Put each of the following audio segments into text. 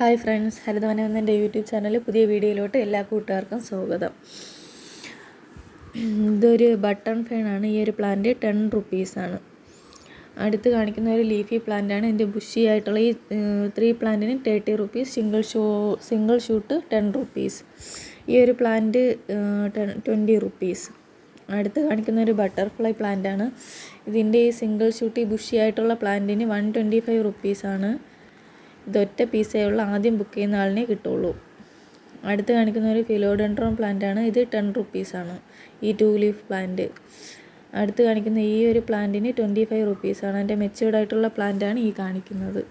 Hi friends, ഹരിതവനം എന്ന YouTube ചാനലിൽ പുതിയ വീഡിയോയിലോട്ട് എല്ലാ കൂട്ടുകാർക്കും സ്വാഗതം. ഇതൊരു ബട്ടൺ ഫേണാണ്. ഈ ഒരു പ്ലാന്റ് 10 റുപ്പീസാണ്. അടുത്ത് കാണിക്കുന്ന ഒരു ലീഫി പ്ലാന്റാണ്. ഇതിൻ്റെ ബുഷി ആയിട്ടുള്ള ഈ 3 പ്ലാന്റിന് 30 റുപ്പീസ്, സിംഗിൾ ഷൂട്ട് 10 റുപ്പീസ്. ഈ ഒരു പ്ലാന്റ് 20 റുപ്പീസ്. അടുത്ത് കാണിക്കുന്ന ഒരു ബട്ടർഫ്ലൈ പ്ലാന്റാണ്. ഇതിൻ്റെ ഈ സിംഗിൾ ഷൂട്ട് ഈ ബുഷി ആയിട്ടുള്ള പ്ലാന്റിന് 125 റുപ്പീസാണ്. ഇതൊറ്റ പീസേ ഉള്ളൂ, ആദ്യം ബുക്ക് ചെയ്യുന്ന ആളിനെ കിട്ടുള്ളൂ. അടുത്ത് കാണിക്കുന്ന ഒരു ഫിലോഡെൻഡ്രോൺ പ്ലാന്റാണ്. ഇത് 10 റുപ്പീസാണ്, ഈ 2 ലീഫ് പ്ലാന്റ്. അടുത്ത് കാണിക്കുന്ന ഈ ഒരു പ്ലാന്റിന് 25 റുപ്പീസാണ്. എൻ്റെ മെച്യൂർഡ് ആയിട്ടുള്ള പ്ലാന്റാണ് ഈ കാണിക്കുന്നത്.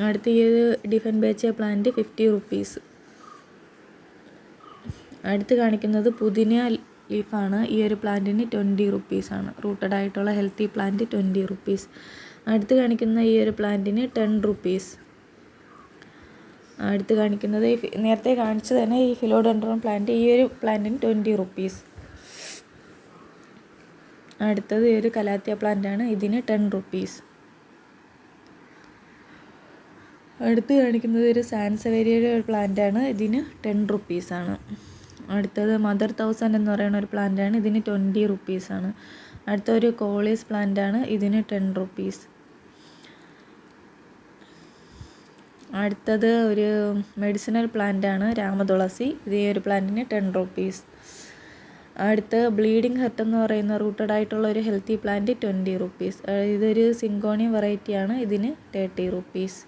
അടുത്ത് ഈ ഒരു ഡിഫൻബേച്ചിയ പ്ലാന്റ് 50 റുപ്പീസ്. അടുത്ത് കാണിക്കുന്നത് പുതിന ലീഫാണ്. ഈ ഒരു പ്ലാന്റിന് 20 റുപ്പീസാണ്. റൂട്ടഡ് ആയിട്ടുള്ള ഹെൽത്തി പ്ലാന്റ് 20 റുപ്പീസ്. അടുത്ത് കാണിക്കുന്ന ഈ ഒരു പ്ലാന്റിന് 10 റുപ്പീസ്. അടുത്ത് കാണിക്കുന്നത് നേരത്തെ കാണിച്ചു തന്നെ ഈ ഫിലോഡെൻഡ്രോൺ പ്ലാന്റ്. ഈ ഒരു പ്ലാന്റിന് 20 റുപ്പീസ്. അടുത്തത് ഈ ഒരു കലാത്തിയ പ്ലാന്റാണ്. ഇതിന് 10 റുപ്പീസ്. അടുത്ത് കാണിക്കുന്നത് ഒരു സാൻസവേരിയയുടെ ഒരു പ്ലാന്റാണ്. ഇതിന് 10 റുപ്പീസാണ്. അടുത്തത് മദർ 1000 എന്ന് പറയുന്ന ഒരു പ്ലാന്റാണ്. ഇതിന് 20 റുപ്പീസാണ്. അടുത്ത ഒരു കോളീസ് പ്ലാന്റാണ്. ഇതിന് 10 റുപ്പീസ്. അടുത്തത് ഒരു മെഡിസിനൽ പ്ലാന്റാണ്, രാമതുളസി. ഇത് ഈ ഒരു പ്ലാന്റിന് 10 റുപ്പീസ്. അടുത്ത് ബ്ലീഡിങ് ഹെർട്ട് എന്ന് പറയുന്ന റൂട്ടഡ് ആയിട്ടുള്ള ഒരു ഹെൽത്തി പ്ലാന്റ് 20 റുപ്പീസ്. ഇതൊരു സിങ്കോണിയം വെറൈറ്റിയാണ്. ഇതിന് 30 റുപ്പീസ്.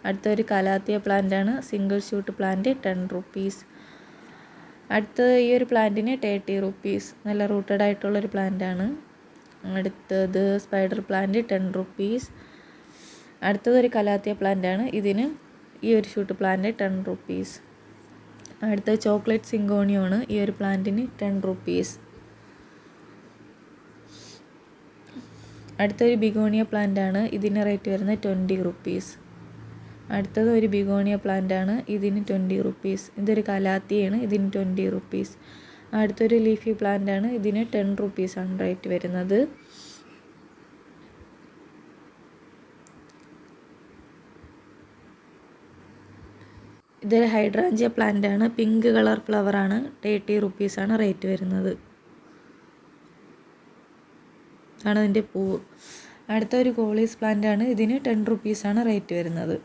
അടുത്തൊരു കലാത്തിയ പ്ലാന്റാണ്, സിംഗിൾ ഷൂട്ട് പ്ലാന്റ് 10 റുപ്പീസ്. അടുത്തത് ഈ ഒരു പ്ലാന്റിന് 30 റുപ്പീസ്. നല്ല റൂട്ടഡ് ആയിട്ടുള്ളൊരു പ്ലാന്റാണ്. അടുത്തത് സ്പൈഡർ പ്ലാന്റ് 10 റുപ്പീസ്. അടുത്തതൊരു കലാത്തിയ പ്ലാന്റാണ്. ഇതിന് ഈ ഒരു ഷൂട്ട് പ്ലാന്റ് 10 റുപ്പീസ്. അടുത്ത ചോക്ലേറ്റ് സിങ്കോണിയമാണ്. ഈ ഒരു പ്ലാന്റിന് 10 റുപ്പീസ്. അടുത്തൊരു ബിഗോണിയ പ്ലാന്റാണ്. ഇതിന് റേറ്റ് വരുന്നത് 20 റുപ്പീസ്. അടുത്തത് ഒരു ബിഗോണിയ പ്ലാന്റാണ്. ഇതിന് 20 റുപ്പീസ്. ഇതൊരു കലാത്തിയാണ്. ഇതിന് 20 റുപ്പീസ്. അടുത്തൊരു ലീഫി പ്ലാന്റാണ്. ഇതിന് 10 റുപ്പീസാണ് റേറ്റ് വരുന്നത്. ഇതൊരു ഹൈഡ്രാഞ്ചിയ പ്ലാന്റാണ്. Pink colour ഫ്ലവറാണ്. 30 റുപ്പീസാണ് റേറ്റ് വരുന്നത്. ആണ് ഇതിൻ്റെ പൂവ്. അടുത്തൊരു കോളീസ് പ്ലാന്റാണ്. ഇതിന് 10 റുപ്പീസാണ് റേറ്റ് വരുന്നത്.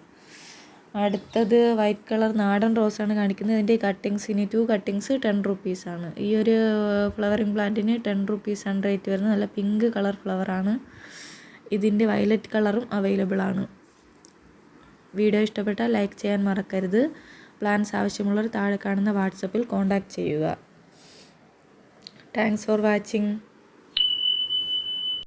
അടുത്തത് വൈറ്റ് കളർ നാടൻ റോസാണ് കാണിക്കുന്നത്. ഇതിൻ്റെ കട്ടിങ്സിന് 2 കട്ടിങ്സ് 10 റുപ്പീസാണ്. ഈ ഒരു ഫ്ലവറിങ് പ്ലാന്റിന് 10 റുപ്പീസാണ് റേറ്റ് വരുന്നത്. നല്ല പിങ്ക് കളർ ഫ്ലവറാണ്. ഇതിൻ്റെ വയലറ്റ് കളറും അവൈലബിൾ ആണ്. വീഡിയോ ഇഷ്ടപ്പെട്ടാൽ ലൈക്ക് ചെയ്യാൻ മറക്കരുത്. പ്ലാൻസ് ആവശ്യമുള്ളവർ താഴെ കാണുന്ന വാട്സപ്പിൽ കോൺടാക്റ്റ് ചെയ്യുക. Thanks for watching.